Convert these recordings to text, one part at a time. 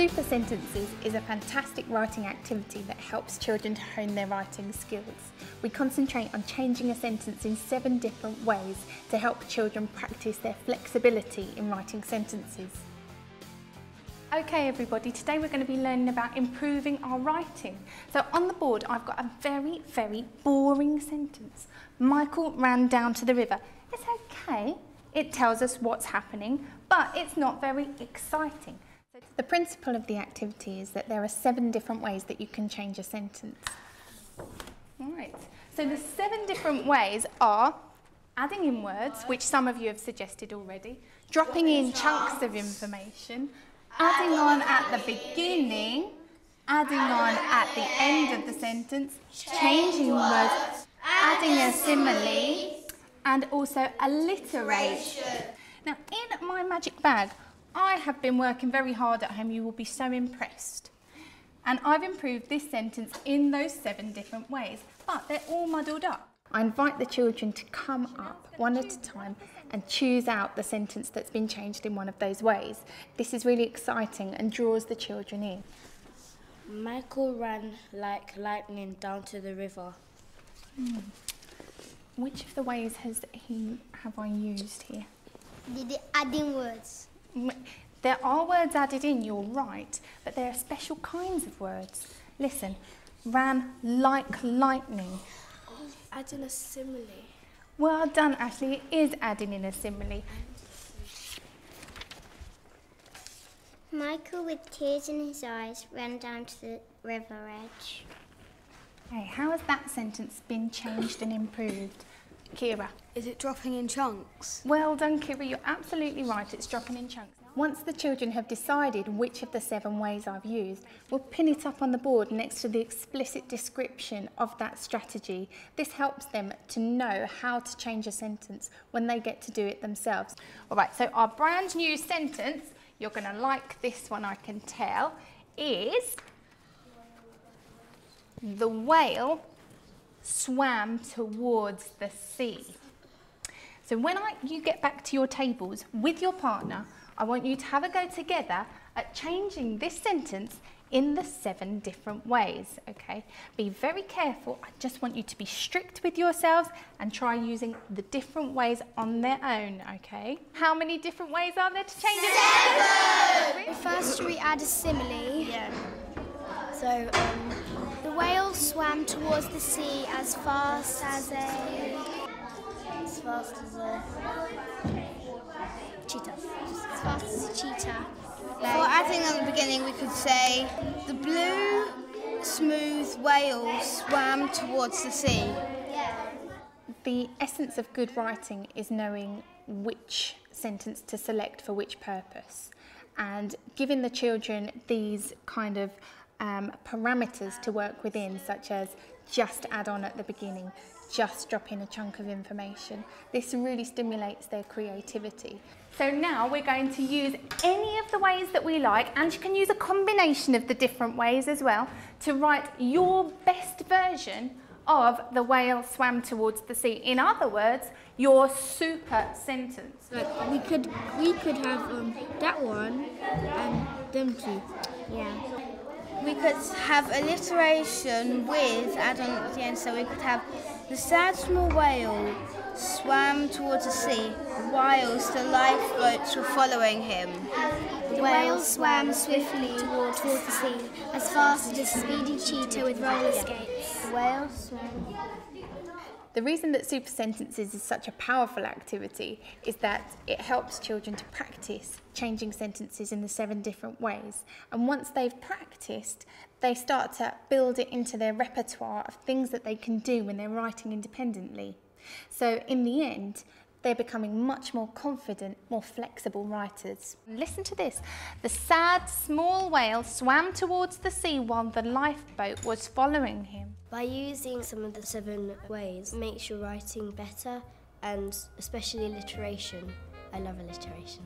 Super Sentences is a fantastic writing activity that helps children to hone their writing skills. We concentrate on changing a sentence in 7 different ways to help children practice their flexibility in writing sentences. Okay everybody, today we're going to be learning about improving our writing. So on the board I've got a very, very boring sentence. Michael ran down to the river. It's okay, it tells us what's happening, but it's not very exciting. The principle of the activity is that there are 7 different ways that you can change a sentence. Alright, so the 7 different ways are adding in words, which some of you have suggested already, dropping in chunks of information, adding on at the beginning, adding on at the end of the sentence, changing words, adding a simile, and also alliteration. Now, in my magic bag, I have been working very hard at home. You will be so impressed. And I've improved this sentence in those 7 different ways, but they're all muddled up. I invite the children to come up one at a time and choose out the sentence that's been changed in one of those ways. This is really exciting and draws the children in. Michael ran like lightning down to the river. Which of the ways have I used here? Did it add in words? There are words added in, you're right, but there are special kinds of words. Listen, ran like lightning. Add in a simile. Well done, Ashley, it is adding in a simile. Michael, with tears in his eyes, ran down to the river edge. Hey, how has that sentence been changed and improved? Kira? Is it dropping in chunks? Well done, Kira, you're absolutely right, it's dropping in chunks. Once the children have decided which of the 7 ways I've used, we'll pin it up on the board next to the explicit description of that strategy. This helps them to know how to change a sentence when they get to do it themselves. All right, so our brand new sentence, you're going to like this one, I can tell, is the whale swam towards the sea. So when you get back to your tables with your partner, I want you to have a go together at changing this sentence in the 7 different ways, okay? Be very careful. I just want you to be strict with yourselves and try using the different ways on their own, okay? How many different ways are there to change it? 7! First we add a simile. Yeah. So, the whale swam towards the sea as fast as a cheetah. As fast as a cheetah. For adding at the beginning, we could say, the blue, smooth whale swam towards the sea. The essence of good writing is knowing which sentence to select for which purpose, and giving the children these kind of parameters to work within, such as just add on at the beginning, just drop in a chunk of information. This really stimulates their creativity. So now we're going to use any of the ways that we like, and you can use a combination of the different ways as well, to write your best version of the whale swam towards the sea. In other words, your super sentence. Like we could have that one and them 2. Yeah. We could have alliteration with add-on at the end, so we could have the sad small whale swam towards the sea whilst the lifeboats were following him. The whale swam swiftly towards the sea as fast as a speedy cheetah with roller skates. The whale swam. The reason that super sentences is such a powerful activity is that it helps children to practice changing sentences in the 7 different ways. And once they've practiced, they start to build it into their repertoire of things that they can do when they're writing independently. So in the end, they're becoming much more confident, more flexible writers. Listen to this. The sad small whale swam towards the sea while the lifeboat was following him. By using some of the 7 ways, it makes your writing better, and especially alliteration. I love alliteration.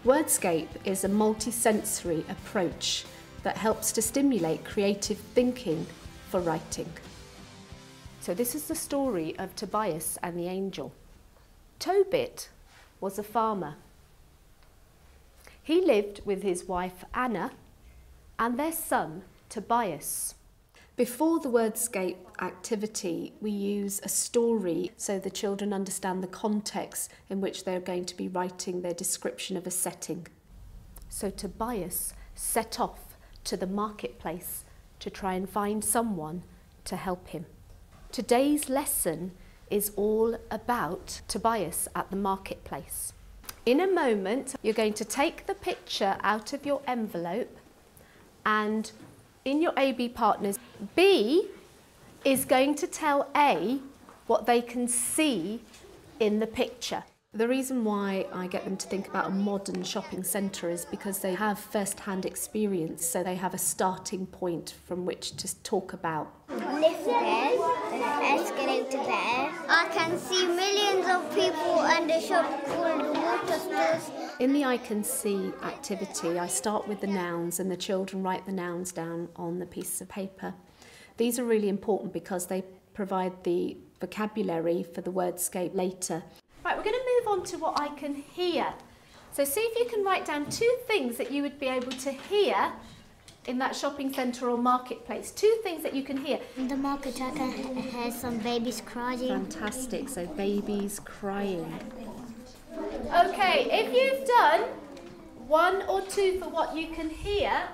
Wordscape is a multi-sensory approach that helps to stimulate creative thinking for writing. So this is the story of Tobias and the angel. Tobit was a farmer. He lived with his wife Anna and their son Tobias. Before the wordscape activity, we use a story so the children understand the context in which they're going to be writing their description of a setting. So Tobias set off to the marketplace to try and find someone to help him. Today's lesson is all about Tobias at the marketplace. In a moment, you're going to take the picture out of your envelope, and in your AB partners, B is going to tell A what they can see in the picture. The reason why I get them to think about a modern shopping centre is because they have first-hand experience, so they have a starting point from which to talk about. Lift there, there's an escalator there. I can see millions of people and a shop called water stores. In the I Can See activity, I start with the nouns and the children write the nouns down on the piece of paper. These are really important because they provide the vocabulary for the wordscape later. Right, we're going to move on to what I can hear. So see if you can write down 2 things that you would be able to hear in that shopping centre or marketplace. 2 things that you can hear. In the market I can hear some babies crying. Fantastic, so babies crying. Okay, if you've done 1 or 2 for what you can hear,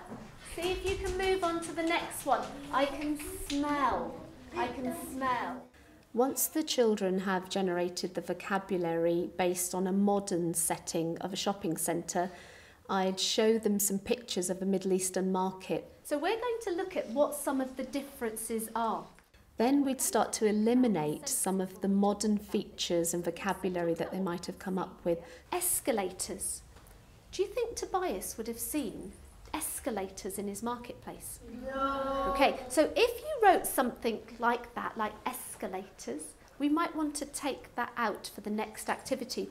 see if you can move on to the next one. I can smell. I can smell. Once the children have generated the vocabulary based on a modern setting of a shopping centre, I'd show them some pictures of a Middle Eastern market. So we're going to look at what some of the differences are. Then we'd start to eliminate some of the modern features and vocabulary that they might have come up with. Escalators. Do you think Tobias would have seen escalators in his marketplace? No. Okay, so if you wrote something like that, like escalators, we might want to take that out for the next activity.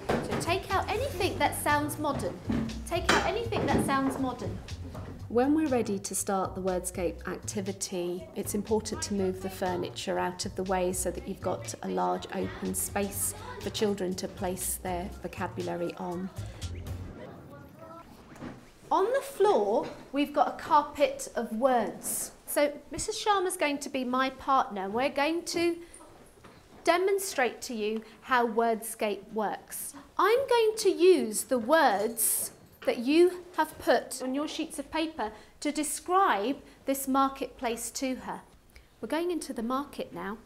So take out anything that sounds modern. Take out anything that sounds modern. When we're ready to start the wordscape activity, it's important to move the furniture out of the way so that you've got a large open space for children to place their vocabulary on. On the floor, we've got a carpet of words. So Mrs. Sharma's going to be my partner. We're going to demonstrate to you how wordscape works. I'm going to use the words that you have put on your sheets of paper to describe this marketplace to her. We're going into the market now.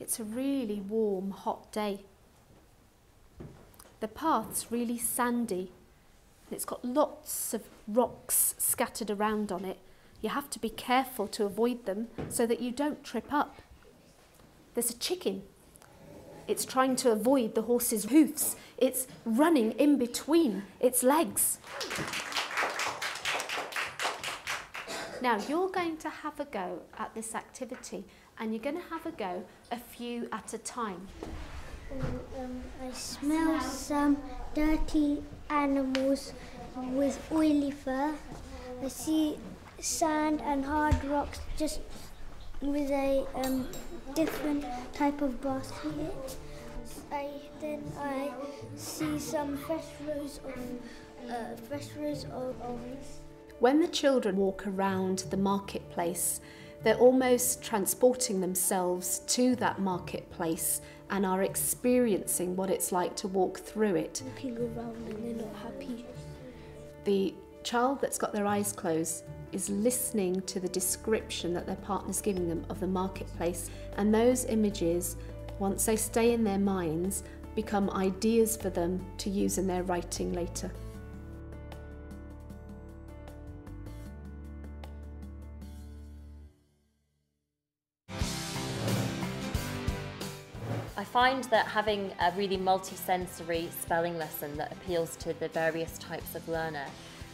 It's a really warm, hot day. The path's really sandy. It's got lots of rocks scattered around on it. You have to be careful to avoid them so that you don't trip up. There's a chicken. It's trying to avoid the horse's hoofs. It's running in between its legs. Now you're going to have a go at this activity, and you're going to have a go a few at a time. I smell some dirty animals with oily fur. I see sand and hard rocks just with a different type of basket. Then I see some fresh rows of olives. When the children walk around the marketplace, they're almost transporting themselves to that marketplace and are experiencing what it's like to walk through it. Looking around and they're not happy. The child that's got their eyes closed is listening to the description that their partner's giving them of the marketplace, and those images, once they stay in their minds, become ideas for them to use in their writing later. I find that having a really multi-sensory spelling lesson that appeals to the various types of learner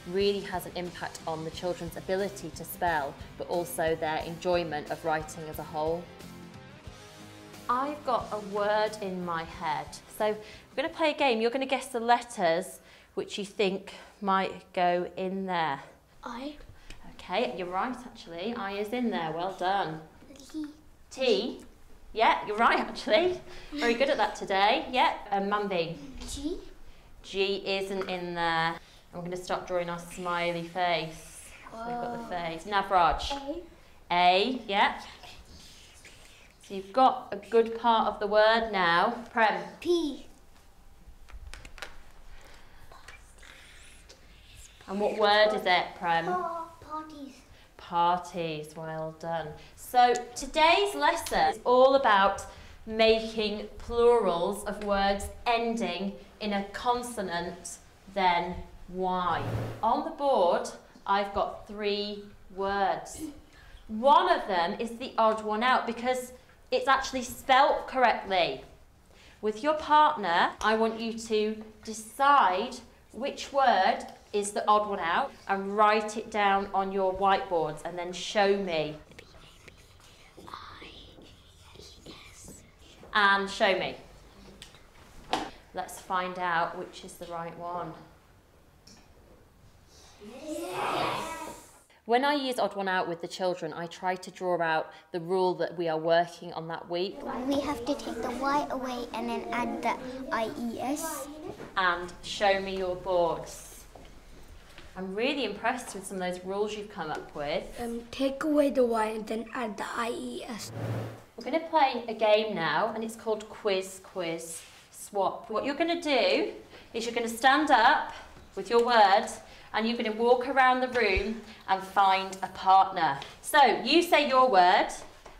really has an impact on the children's ability to spell, but also their enjoyment of writing as a whole. I've got a word in my head. So we're going to play a game. You're going to guess the letters which you think might go in there. I. Okay, you're right actually. I is in there. Well done. T. Yeah, you're right actually. Very good at that today. Yeah, Mambi. G. G isn't in there. I'm going to start drawing our smiley face. So we've got the face. Navraj. A, yeah. So you've got a good part of the word now. Prem. P. And what word is it, Prem? Parties. Parties, well done. So today's lesson is all about making plurals of words ending in a consonant, then Y. On the board, I've got 3 words. One of them is the odd one out because it's actually spelt correctly. With your partner, I want you to decide which word is the odd one out and write it down on your whiteboards and then show me. And show me. Let's find out which is the right one. When I use odd one out with the children, I try to draw out the rule that we are working on that week. We have to take the Y away and then add the IES. And show me your boards. I'm really impressed with some of those rules you've come up with. Take away the Y and then add the IES. We're going to play a game now, and it's called Quiz, Quiz, Swap. What you're going to do is you're going to stand up with your words, and you're going to walk around the room and find a partner. So you say your word,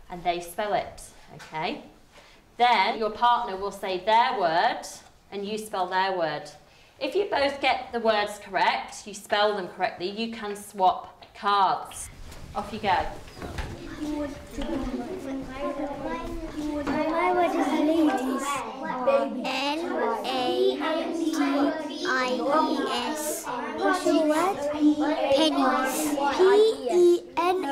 and they spell it, okay? Then your partner will say their word, and you spell their word. If you both get the words correct, you spell them correctly, you can swap cards. Off you go. My word is ladies. L-A-D-I-E-S. What's your word? Pennies. P-E-N-N-I-E-S.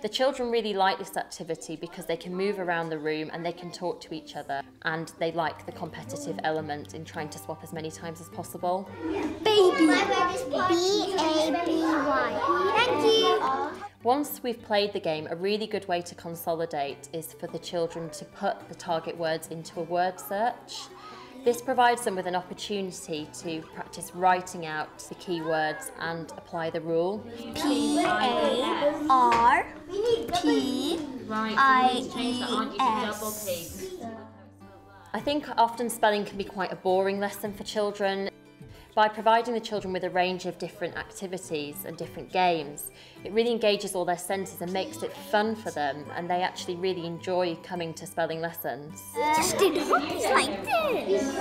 The children really like this activity because they can move around the room and they can talk to each other, and they like the competitive element in trying to swap as many times as possible. Baby. B-A-B-Y. Thank you. Once we've played the game, a really good way to consolidate is for the children to put the target words into a word search. This provides them with an opportunity to practice writing out the key words and apply the rule. P-A-R-T-I-E-S. I think often spelling can be quite a boring lesson for children. By providing the children with a range of different activities and different games, it really engages all their senses and makes it fun for them, and they actually really enjoy coming to spelling lessons. Just did hoppies like this.